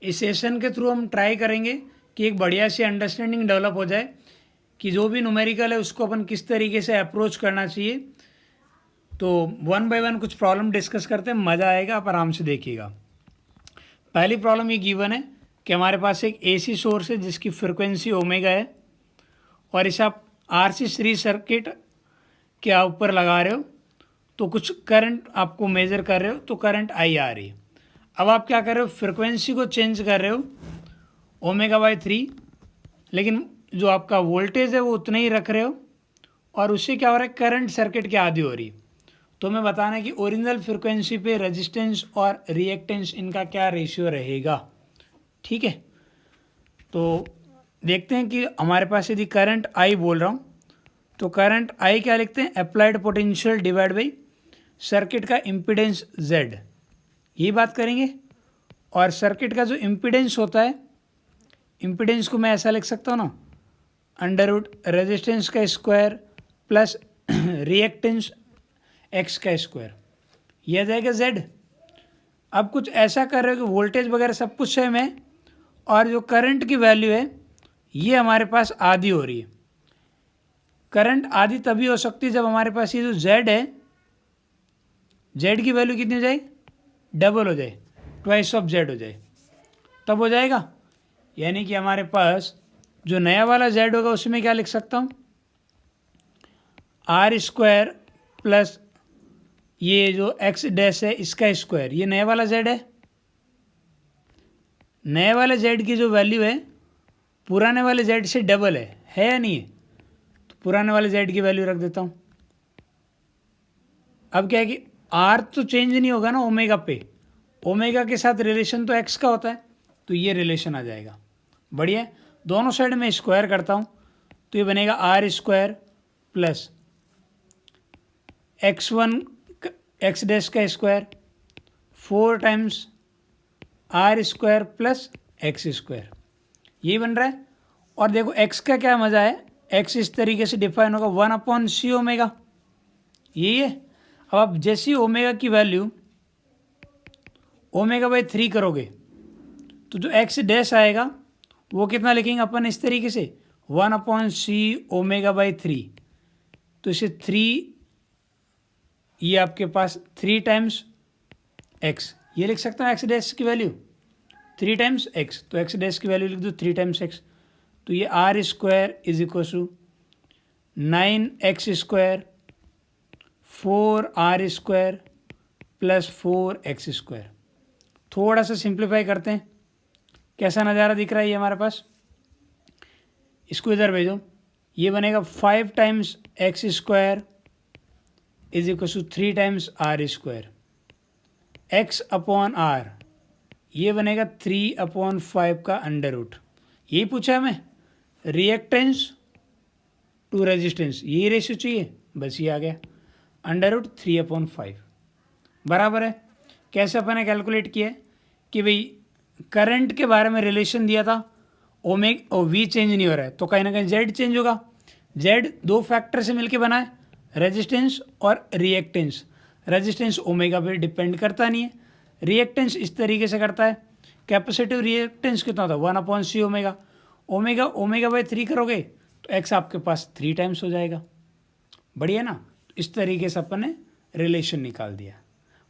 इस सेशन के थ्रू हम ट्राई करेंगे कि एक बढ़िया सी अंडरस्टैंडिंग डेवलप हो जाए कि जो भी न्यूमेरिकल है उसको अपन किस तरीके से अप्रोच करना चाहिए। तो वन बाय वन कुछ प्रॉब्लम डिस्कस करते हैं, मज़ा आएगा, आप आराम से देखिएगा। पहली प्रॉब्लम ये गिवन है कि हमारे पास एक एसी सोर्स है जिसकी फ्रिक्वेंसी ओमेगा है और इसे आप आरसी सीरीज सर्किट के ऊपर लगा रहे हो, तो कुछ करंट आपको मेज़र कर रहे हो, तो करंट आई आ रही है। अब आप क्या कर रहे हो, फ्रिक्वेंसी को चेंज कर रहे हो ओमेगा/3, लेकिन जो आपका वोल्टेज है वो उतना ही रख रहे हो और उससे क्या हो रहा है, करंट सर्किट की आधी हो रही है। तो हमें बताना है कि ओरिजिनल फ्रिक्वेंसी पे रेजिस्टेंस और रिएक्टेंस इनका क्या रेशियो रहेगा। ठीक है, तो देखते हैं कि हमारे पास यदि करंट आई बोल रहा हूँ तो करंट आई क्या लिखते हैं, applied potential divide by circuit का इम्पीडेंस जेड, यही बात करेंगे। और सर्किट का जो इम्पीडेंस होता है, इम्पीडेंस को मैं ऐसा लिख सकता हूँ ना, अंडर रूट रेजिस्टेंस का स्क्वायर प्लस रिएक्टेंस एक्स का स्क्वायर, यह आ जाएगा जेड। अब कुछ ऐसा कर रहे हो कि वोल्टेज वगैरह सब कुछ सेम है और जो करंट की वैल्यू है ये हमारे पास आधी हो रही है। करंट आधी तभी हो सकती है जब हमारे पास ये जो जेड है, जेड की वैल्यू कितनी हो जाए, डबल हो जाए, ट्वाइस ऑफ जेड हो जाए, तब हो जाएगा। यानी कि हमारे पास जो नया वाला जेड होगा उसमें क्या लिख सकता हूँ, आर स्क्वायर प्लस ये जो एक्स डैश है इसका स्क्वायर, ये नया वाला जेड है। नए वाले जेड की जो वैल्यू है पुराने वाले जेड से डबल है या नहीं है, तो पुराने वाले जेड की वैल्यू रख देता हूँ। अब क्या है कि आर तो चेंज नहीं होगा ना ओमेगा पे, ओमेगा के साथ रिलेशन तो एक्स का होता है, तो ये रिलेशन आ जाएगा। बढ़िया, दोनों साइड में स्क्वायर करता हूँ तो ये बनेगा R square plus x1 X dash का square 4 times R square plus X square, यही बन रहा है। और देखो x का क्या मज़ा है, x इस तरीके से डिफाइन होगा 1/c ओमेगा, यही है। अब आप जैसी ओमेगा की वैल्यू ओमेगा/3 करोगे तो जो एक्स डैश आएगा वो कितना लिखेंगे अपन इस तरीके से 1/c ओमेगा/3, तो इसे 3, ये आपके पास 3 टाइम्स एक्स, ये लिख सकता हूँ एक्स डैश की वैल्यू 3 टाइम्स एक्स, तो एक्स डैश की वैल्यू लिख दो 3 टाइम्स एक्स, तो ये R square is equal to 9x square 4r square plus 4x square. थोड़ा सा सिंप्लीफाई करते हैं, कैसा नज़ारा दिख रहा है ये हमारे पास, इसको इधर भेजो, ये बनेगा 5 times X square is equal to 3 times R square, X upon R ये बनेगा 3/5 का अंडर रूट। यही पूछा है हमें, रिएक्टेंस टू रेजिस्टेंस, यही रेशियो चाहिए, बस ये आ गया अंडर रूट 3/5 बराबर है। कैसे अपन ने कैलकुलेट किया है कि भाई करंट के बारे में रिलेशन दिया था, वी चेंज नहीं हो रहा है तो कहीं ना कहीं जेड चेंज होगा। जेड दो फैक्टर से मिलके बना है, रेजिस्टेंस और रिएक्टेंस। रेजिस्टेंस ओमेगा पे डिपेंड करता नहीं है, रिएक्टेंस इस तरीके से करता है। कैपेसिटिव रिएक्टेंस कितना होता है 1/c ओमेगा, ओमेगा/3 करोगे तो एक्स आपके पास 3 टाइम्स हो जाएगा। बढ़िया ना, तो इस तरीके से अपन ने रिलेशन निकाल दिया।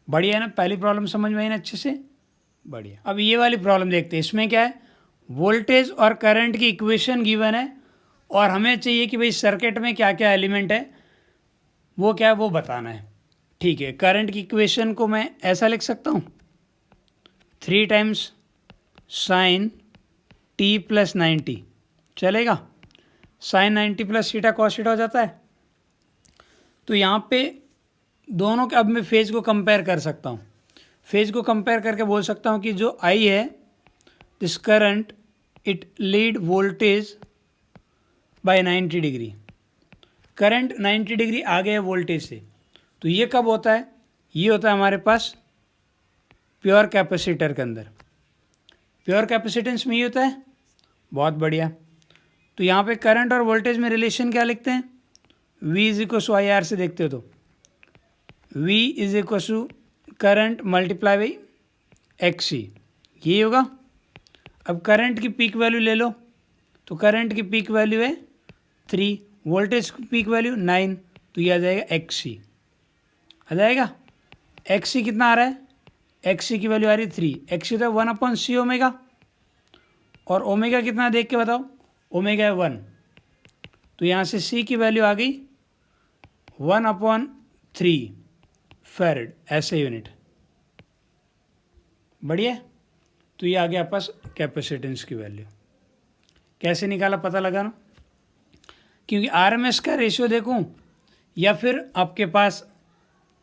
बढ़िया है ना, पहली प्रॉब्लम समझ में आई ना अच्छे से। बढ़िया, अब ये वाली प्रॉब्लम देखते हैं। इसमें क्या है, वोल्टेज और करंट की इक्वेशन गिवन है और हमें चाहिए कि भाई सर्किट में क्या क्या एलिमेंट है वो क्या है वो बताना है। ठीक है, करंट की इक्वेशन को मैं ऐसा लिख सकता हूँ 3 टाइम्स साइन t प्लस 90, चलेगा। Sine 90 plus theta cos theta हो जाता है। तो यहाँ पे दोनों के अब मैं फेज को कंपेयर कर सकता हूँ, फेज को कंपेयर करके बोल सकता हूँ कि जो आई है this current it lead voltage bye 90 degree, current 90 degree आगे है वोल्टेज से। तो ये कब होता है, ये होता है हमारे पास प्योर कैपेसिटर के अंदर, प्योर कैपेसिटेंस में ये होता है। बहुत बढ़िया, तो यहाँ पे करंट और वोल्टेज में रिलेशन क्या लिखते हैं, V is equal to I R से देखते हो तो V is equal to current multiply by X C, यही होगा। अब करंट की पीक वैल्यू ले लो, तो करंट की पीक वैल्यू है 3, वोल्टेज की पीक वैल्यू 9, तो ये आ जाएगा XC, आ जाएगा। XC कितना आ रहा है, XC की वैल्यू आ रही है 3, XC तो 1/C ओमेगा, और ओमेगा कितना देख के बताओ, ओमेगा है 1, तो यहाँ से C की वैल्यू आ गई 1/3 फैरेड ऐसे यूनिट। बढ़िया, तो ये आ गया पास कैपेसिटेंस की वैल्यू। कैसे निकाला पता लगा ना, क्योंकि RMS का रेशियो देखूं या फिर आपके पास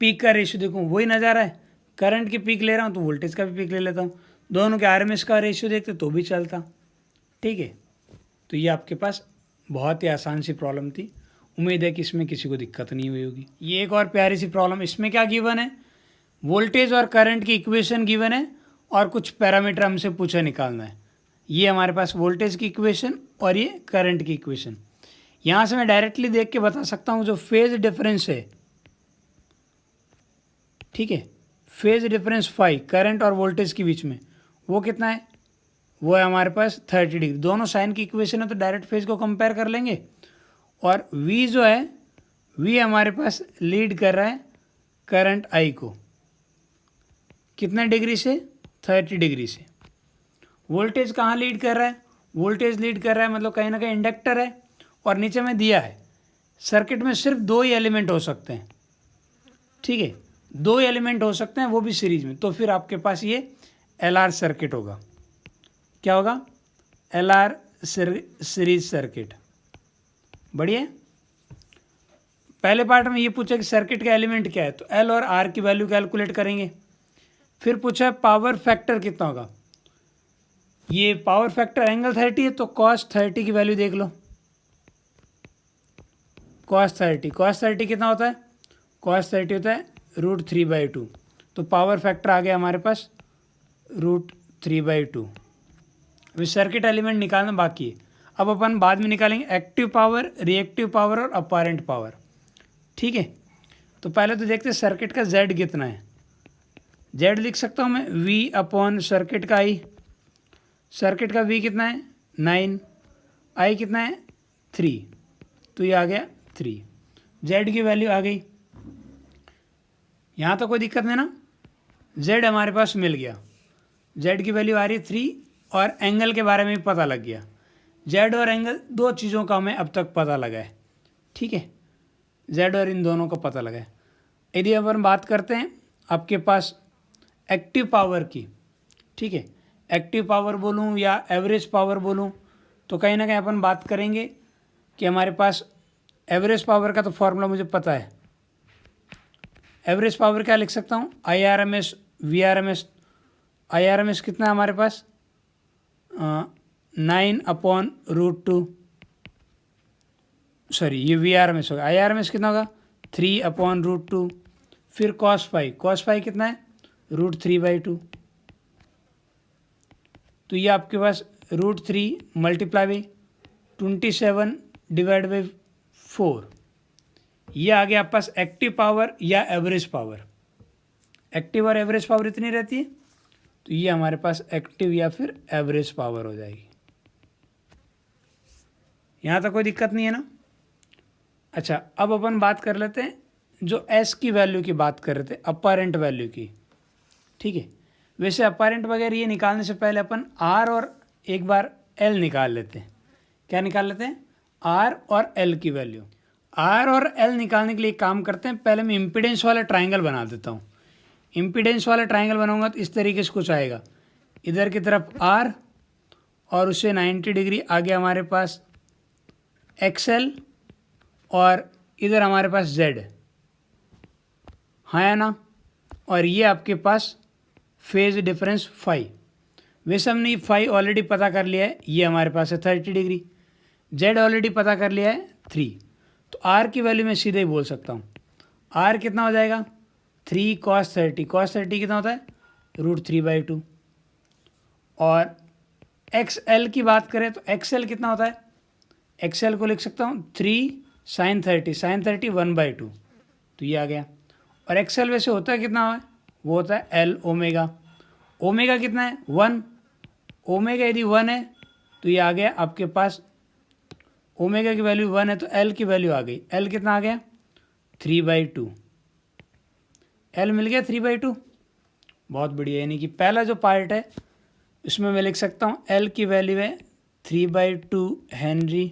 पीक का रेशियो देखूं वही नज़ारा है। करंट की पीक ले रहा हूं तो वोल्टेज का भी पीक ले लेता हूं, दोनों के RMS का रेशियो देखते तो भी चलता। ठीक है, तो ये आपके पास बहुत ही आसान सी प्रॉब्लम थी। उम्मीद है कि इसमें किसी को दिक्कत नहीं हुई होगी। ये एक और प्यारी सी प्रॉब्लम, इसमें क्या गिवन है, वोल्टेज और करंट की इक्वेशन गिवन है और कुछ पैरामीटर हमसे पूछा निकालना है। ये हमारे पास वोल्टेज की इक्वेशन और ये करंट की इक्वेशन। यहाँ से मैं डायरेक्टली देख के बता सकता हूँ जो फेज डिफरेंस है, ठीक है, फेज डिफरेंस फाई करंट और वोल्टेज के बीच में, वो कितना है, वो है हमारे पास 30 डिग्री। दोनों साइन की इक्वेशन है तो डायरेक्ट फेज को कंपेयर कर लेंगे। और V जो है, V हमारे पास लीड कर रहा है करंट I को, कितने डिग्री से, 30 डिग्री से। वोल्टेज कहाँ लीड कर रहा है, वोल्टेज लीड कर रहा है मतलब कहीं ना कहीं इंडक्टर है, और नीचे में दिया है सर्किट में सिर्फ 2 ही एलिमेंट हो सकते हैं। ठीक है, 2 एलिमेंट हो सकते हैं, वो भी सीरीज में, तो फिर आपके पास ये LR सर्किट होगा। क्या होगा, LR सीरीज सर्किट। बढ़िया, पहले पार्ट में ये पूछा कि सर्किट का एलिमेंट क्या है, तो L और R की वैल्यू कैलकुलेट करेंगे। फिर पूछा है पावर फैक्टर कितना होगा, ये पावर फैक्टर एंगल 30 है तो cos 30 की वैल्यू देख लो। cos 30 कितना होता है, cos 30 होता है √3/2, तो पावर फैक्टर आ गया हमारे पास √3/2। अभी सर्किट एलिमेंट निकालना बाकी है, अब अपन बाद में निकालेंगे एक्टिव पावर, रिएक्टिव पावर और अपारेंट पावर। ठीक है, तो पहले तो देखते हैं सर्किट का Z कितना है। Z लिख सकता हूँ मैं V/ सर्किट का I, सर्किट का V कितना है 9, I कितना है 3, तो ये आ गया 3। Z की वैल्यू आ गई, यहाँ तो कोई दिक्कत नहीं ना, Z हमारे पास मिल गया। Z की वैल्यू आ रही है 3 और एंगल के बारे में भी पता लग गया। Z और एंगल 2 चीज़ों का हमें अब तक पता लगा है। ठीक है, Z और इन दोनों का पता लगा है। यदि अपन बात करते हैं आपके पास एक्टिव पावर की, ठीक है, एक्टिव पावर बोलूँ या एवरेज पावर बोलूँ, तो कहीं ना कहीं अपन बात करेंगे कि हमारे पास एवरेज पावर का तो फॉर्मूला मुझे पता है। एवरेज पावर क्या लिख सकता हूँ, IRMS VRMS। IRMS कितना है हमारे पास 9/√2, सॉरी ये VRMS होगा। IRMS कितना होगा 3/√2। फिर cos फाई कितना है √3/2, तो ये आपके पास √3 × 27/4, ये आ गया आपके पास एक्टिव पावर या एवरेज पावर। एक्टिव और एवरेज पावर इतनी रहती है, तो ये हमारे पास एक्टिव या फिर एवरेज पावर हो जाएगी। यहाँ तक कोई दिक्कत नहीं है ना। अच्छा, अब अपन बात कर लेते हैं जो S की वैल्यू की बात कर रहे थे, अपारेंट वैल्यू की। ठीक है, वैसे अपारेंट वगैरह ये निकालने से पहले अपन R और एक बार L निकाल लेते हैं। क्या निकाल लेते हैं, R और L की वैल्यू। R और L निकालने के लिए काम करते हैं, पहले मैं इम्पीडेंस वाला ट्राइंगल बना देता हूँ। इम्पीडेंस वाला ट्राइंगल बनाऊंगा तो इस तरीके से कुछ आएगा, इधर की तरफ R और उससे 90 डिग्री आगे हमारे पास XL और इधर हमारे पास Z, हाँ या ना। और ये आपके पास फेज डिफरेंस फाई। वैसे हमने फाई ऑलरेडी पता कर लिया है, ये हमारे पास है 30 डिग्री। Z ऑलरेडी पता कर लिया है 3, तो R की वैल्यू मैं सीधे ही बोल सकता हूँ। R कितना हो जाएगा 3 cos 30, cos 30 कितना होता है √3/2। और XL की बात करें तो XL कितना होता है, XL को लिख सकता हूँ 3 sin 30, sin 30 1/2, तो ये आ गया। और XL वैसे होता है कितना है, वो होता है L ओमेगा। ओमेगा कितना है 1, ओमेगा यदि 1 है तो ये आ गया आपके पास, ओमेगा की वैल्यू 1 है तो एल की वैल्यू आ गई, एल कितना आ गया 3/2, एल मिल गया 3/2। बहुत बढ़िया, यानी कि पहला जो पार्ट है इसमें मैं लिख सकता हूँ एल की वैल्यू है 3/2 हेनरी,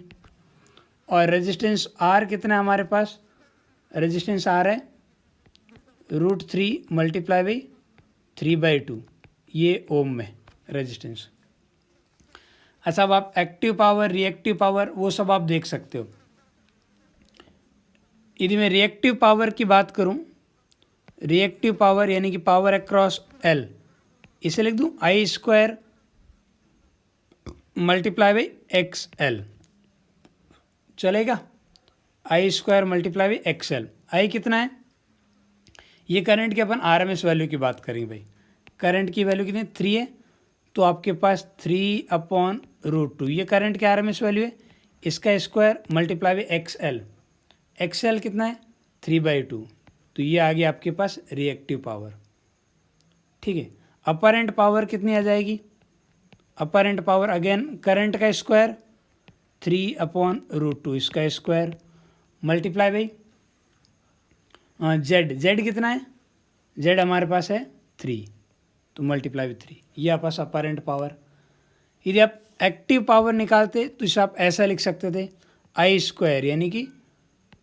और रेजिस्टेंस आर कितना है हमारे पास, रेजिस्टेंस आर है √3 मल्टीप्लाई बाई 3/2, ये ओम में रेजिस्टेंस। अच्छा, अब आप एक्टिव पावर, रिएक्टिव पावर वो सब आप देख सकते हो। यदि मैं रिएक्टिव पावर की बात करूं, रिएक्टिव पावर यानी कि पावर अक्रॉस एल, इसे लिख दूं I² मल्टीप्लाई बाई XL, चलेगा, I² मल्टीप्लाई बाई XL। आई कितना है, ये करंट की अपन RMS वैल्यू की बात करेंगे भाई, करंट की वैल्यू कितनी 3 है, तो आपके पास 3/√2 ये करंट की RMS वैल्यू है, इसका square multiply by XL, XL कितना है 3/2, तो ये आ गया आपके पास रिएक्टिव पावर। ठीक है, अपरेंट पावर कितनी आ जाएगी, अपरेंट पावर अगेन करंट का स्क्वायर 3/√2, इसका स्क्वायर मल्टीप्लाई बाई जेड कितना है, जेड हमारे पास है 3, तो मल्टीप्लाई बाई 3, ये आपके पास अपरेंट पावर। यदि आप एक्टिव पावर निकालते तो इसे आप ऐसा लिख सकते थे I² यानी कि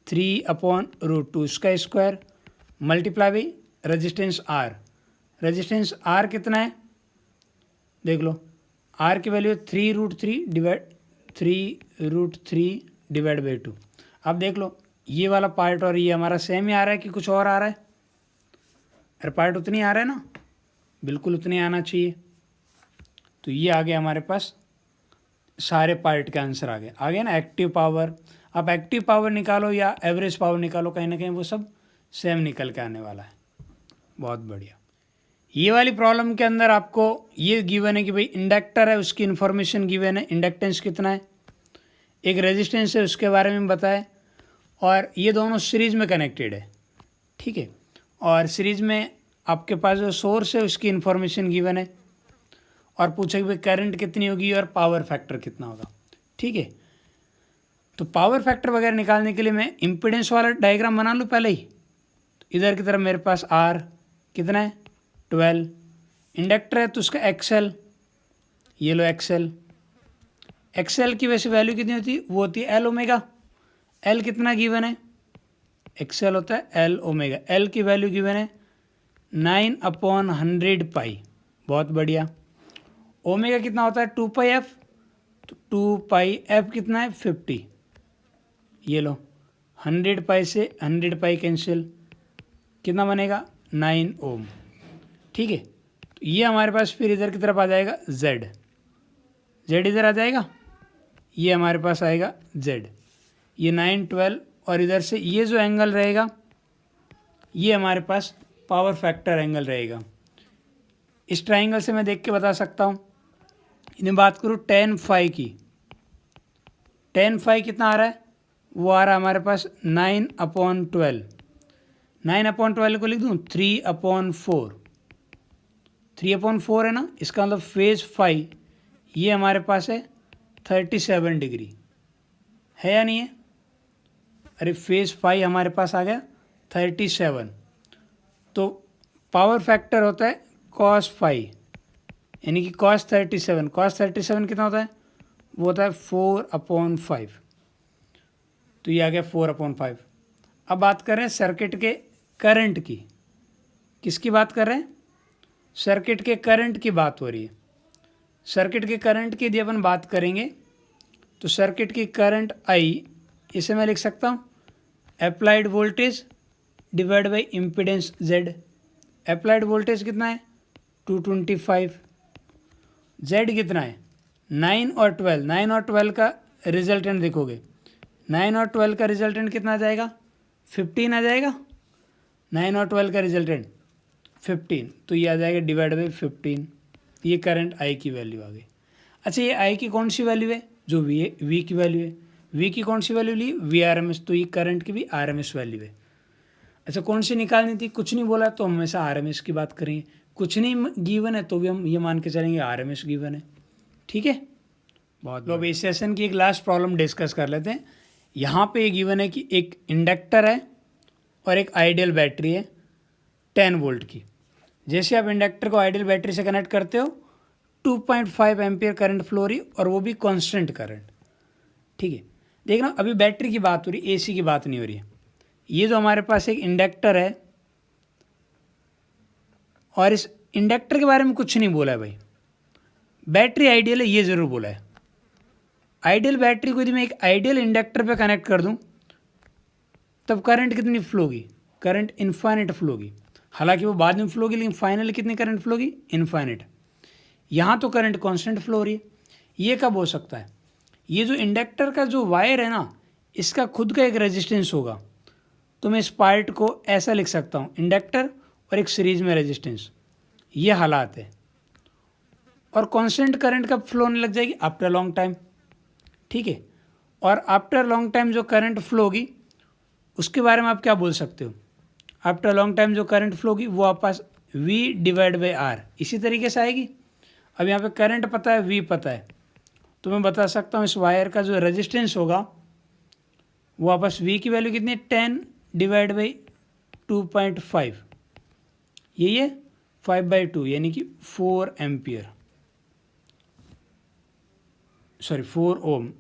3/√2, इसका square multiply by resistance R, resistance R कितना है देख लो, आर की वैल्यू 3√3 डिवाइड बाई 2। अब देख लो ये वाला पार्ट और ये हमारा सेम ही आ रहा है कि कुछ और आ रहा है, अरे पार्ट उतनी आ रहा है ना, बिल्कुल उतनी आना चाहिए। तो ये आ गया हमारे पास, सारे पार्ट के आंसर आ गए ना। एक्टिव पावर, आप एक्टिव पावर निकालो या एवरेज पावर निकालो, कहीं ना कहीं वो सब सेम निकल के आने वाला है। बहुत बढ़िया। ये वाली प्रॉब्लम के अंदर आपको ये गिवन है कि भाई इंडक्टर है, उसकी इन्फॉर्मेशन गिवन है, इंडक्टेंस कितना है, एक रेजिस्टेंस है उसके बारे में बताए, और ये दोनों सीरीज में कनेक्टेड है। ठीक है, और सीरीज में आपके पास जो सोर्स है उसकी इन्फॉर्मेशन गिवन है, और पूछा कि भाई करंट कितनी होगी और पावर फैक्टर कितना होगा। ठीक है, तो पावर फैक्टर वगैरह निकालने के लिए मैं इम्पिडेंस वाला डायग्राम बना लूँ पहले ही। तो इधर की तरफ मेरे पास आर कितना है 12, इंडक्टर है तो उसका XL, ये लो XL की वैसे वैल्यू कितनी होती है, वो होती है L ओमेगा। L कितना गिवन है, XL होता है L ओमेगा, L की वैल्यू गिवन है 9/100 पाई। बहुत बढ़िया। ओमेगा कितना होता है 2πf, तो 2πf कितना है 50, ये लो 100 पाई से 100 पाई कैंसिल, कितना बनेगा 9 ओम। ठीक है, तो ये हमारे पास फिर इधर की तरफ आ जाएगा Z इधर आ जाएगा, ये हमारे पास आएगा Z, ये 9 12, और इधर से ये जो एंगल रहेगा ये हमारे पास पावर फैक्टर एंगल रहेगा। इस ट्राइंगल से मैं देख के बता सकता हूँ। इन्हें बात करूँ tan phi की, tan phi कितना आ रहा है, वो आ रहा है हमारे पास 9/12, 9/12 को लिख दूँ 3/4, 3/4 है ना, इसका मतलब फेज फाई ये हमारे पास है 37 डिग्री, है या नहीं है, अरे फेज फाई हमारे पास आ गया 37, तो पावर फैक्टर होता है cos फाई यानी कि cos 37 कितना होता है, वो होता है 4/5, तो ये आ गया 4/5। अब बात करें सर्किट के करंट की, किसकी बात कर रहे हैं, सर्किट के करंट की बात हो रही है। सर्किट के करंट की यदि अपन बात करेंगे तो सर्किट की करंट I, इसे मैं लिख सकता हूँ applied voltage divide by impedance Z। Applied voltage कितना है 225, Z कितना है 9 और 12, 9 और 12 का रिजल्टेंट देखोगे, 9 और 12 का रिजल्टेंट कितना आ जाएगा 15 आ जाएगा, 9 और 12 का रिजल्टेंट 15, तो ये आ जाएगा डिवाइड बाई 15, ये करंट I की वैल्यू आ गई। अच्छा, ये I की कौन सी वैल्यू है, जो V की वैल्यू है, V की कौन सी वैल्यू ली VRMS, तो ये करंट की भी RMS वैल्यू है। अच्छा, कौन सी निकालनी थी, कुछ नहीं बोला तो हम हमेशा RMS की बात करेंगे, कुछ नहीं गिवन है तो भी हम ये मान के चलेंगे RMS गिवन है। ठीक है। बहुत लोग इस सेशन की एक लास्ट प्रॉब्लम डिस्कस कर लेते हैं। यहाँ पे एक गिवन है कि एक इंडक्टर है और एक आइडियल बैटरी है 10 वोल्ट की। जैसे आप इंडक्टर को आइडियल बैटरी से कनेक्ट करते हो 2.5 एम्पियर करंट फ्लो हो रही और वो भी कांस्टेंट करंट। ठीक है, देखना अभी बैटरी की बात हो रही, एसी की बात नहीं हो रही है। ये जो हमारे पास एक इंडक्टर है और इस इंडक्टर के बारे में कुछ नहीं बोला है भाई। बैटरी आइडियल है ये ज़रूर बोला है। आइडियल बैटरी को यदि मैं एक आइडियल इंडक्टर पे कनेक्ट कर दूं तब करंट कितनी फ्लो होगी? करंट इनफाइनाइट फ्लो होगी। हालांकि वो बाद में फ्लो होगी, लेकिन फाइनली कितनी करंट फ्लो होगी? इनफाइनाइट। यहाँ तो करंट कांस्टेंट फ्लो हो रही है। ये कब हो सकता है? ये जो इंडक्टर का जो वायर है ना, इसका खुद का एक रेजिस्टेंस होगा। तो मैं इस पार्ट को ऐसा लिख सकता हूँ, इंडक्टर और एक सीरीज में रेजिस्टेंस। ये हालात है। और कांस्टेंट करंट कब फ्लो होने लग जाएगी? After long time. ठीक है, और आफ्टर लॉन्ग टाइम जो करंट फ्लो होगी उसके बारे में आप क्या बोल सकते हो? आफ्टर लॉन्ग टाइम जो करंट फ्लो होगी वो आप पास V/R इसी तरीके से आएगी। अब यहाँ पे करंट पता है, V पता है, तो मैं बता सकता हूँ इस वायर का जो रेजिस्टेंस होगा वो आपस V की वैल्यू कितनी है? 10/2.5, यही है 5/2 यानी कि 4 एम्पियर, सॉरी 4 ओम।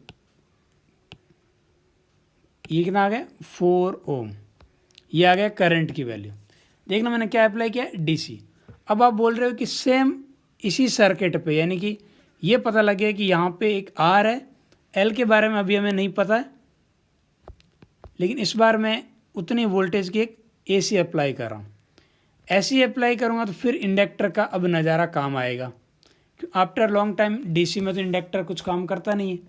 ये कितना आ गया? 4 ओम। ये आ गया करंट की वैल्यू। देखना मैंने क्या अप्लाई किया? DC। अब आप बोल रहे हो कि सेम इसी सर्किट पे, यानी कि ये पता लग गया कि यहाँ पे एक R है, L के बारे में अभी हमें नहीं पता है, लेकिन इस बार मैं उतनी वोल्टेज की एक AC अप्लाई कर रहा हूँ। ऐसी अप्लाई करूँगा तो फिर इंडक्टर का अब नज़ारा काम आएगा। आफ्टर लॉन्ग टाइम DC में तो इंडक्टर कुछ काम करता नहीं है।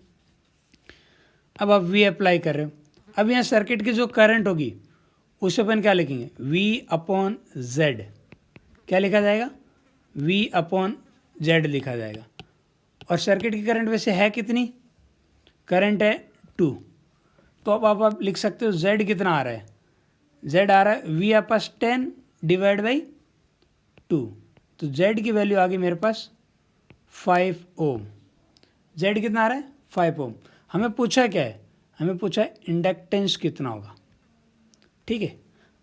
अब आप V अप्लाई कर रहे हो। अब यहाँ सर्किट की जो करंट होगी उसे अपन क्या लिखेंगे? V/Z। क्या लिखा जाएगा? V/Z लिखा जाएगा। और सर्किट की करंट वैसे है कितनी? करंट है 2। तो अब आप लिख सकते हो Z कितना आ रहा है? Z आ रहा है V आपके पास 10/2। तो Z की वैल्यू आ गई मेरे पास 5 ओम। Z कितना आ रहा है? 5 ओम। हमें पूछा क्या है? हमें पूछा है इंडक्टेंस कितना होगा। ठीक है,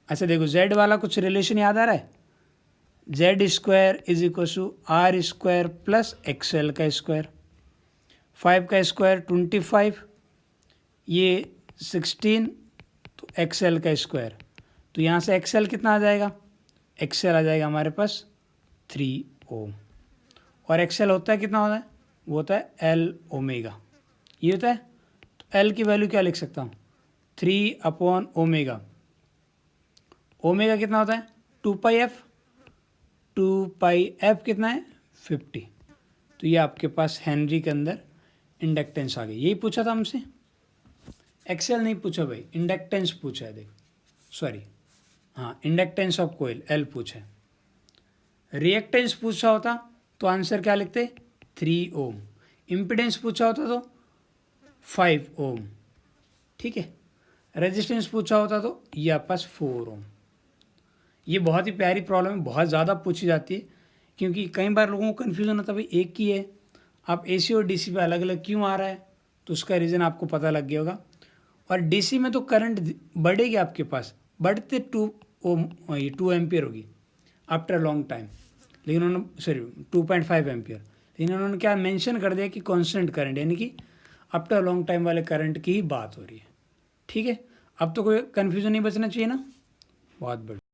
अच्छा देखो Z वाला कुछ रिलेशन याद आ रहा है? Z² = R² प्लस XL का स्क्वायर। 5 का स्क्वायर 25, ये 16, तो XL का स्क्वायर। तो यहाँ से XL कितना आ जाएगा? XL आ जाएगा हमारे पास 3 ओम। और XL होता है कितना होता है? वो होता है L ओमेगा। ये होता है, तो L की वैल्यू क्या लिख सकता हूँ? 3/ओमेगा। ओमेगा कितना होता है? 2πf। 2πf कितना है? 50। तो ये आपके पास हेनरी के अंदर इंडक्टेंस आ गई। यही पूछा था हमसे, एक्सेल नहीं पूछा भाई, इंडक्टेंस पूछा है। देखो सॉरी, हाँ इंडक्टेंस ऑफ कोयल L पूछा है। रिएक्टेंस पूछा होता तो आंसर क्या लिखते? 3 ओम। इम्पिडेंस पूछा होता तो 5 ओम। ठीक है, रेजिस्टेंस पूछा होता तो ये आपके पास 4 ओम। ये बहुत ही प्यारी प्रॉब्लम है, बहुत ज़्यादा पूछी जाती है, क्योंकि कई बार लोगों को कन्फ्यूज़न होता है भाई एक ही है, आप AC और DC पे अलग अलग क्यों आ रहा है? तो उसका रीज़न आपको पता लग गया होगा। और DC में तो करंट बढ़ेगी आपके पास, बढ़ते 2 ओम, ये 2 एम्पियर होगी आफ्टर लॉन्ग टाइम, लेकिन उन्होंने सॉरी 2.5 एम्पियर, लेकिन उन्होंने क्या मेंशन कर दिया कि कांस्टेंट करंट, यानी कि आफ्टर लॉन्ग टाइम वाले करंट की ही बात हो रही है। ठीक है, अब तो कोई कन्फ्यूज़न नहीं बचना चाहिए ना। बहुत बढ़िया।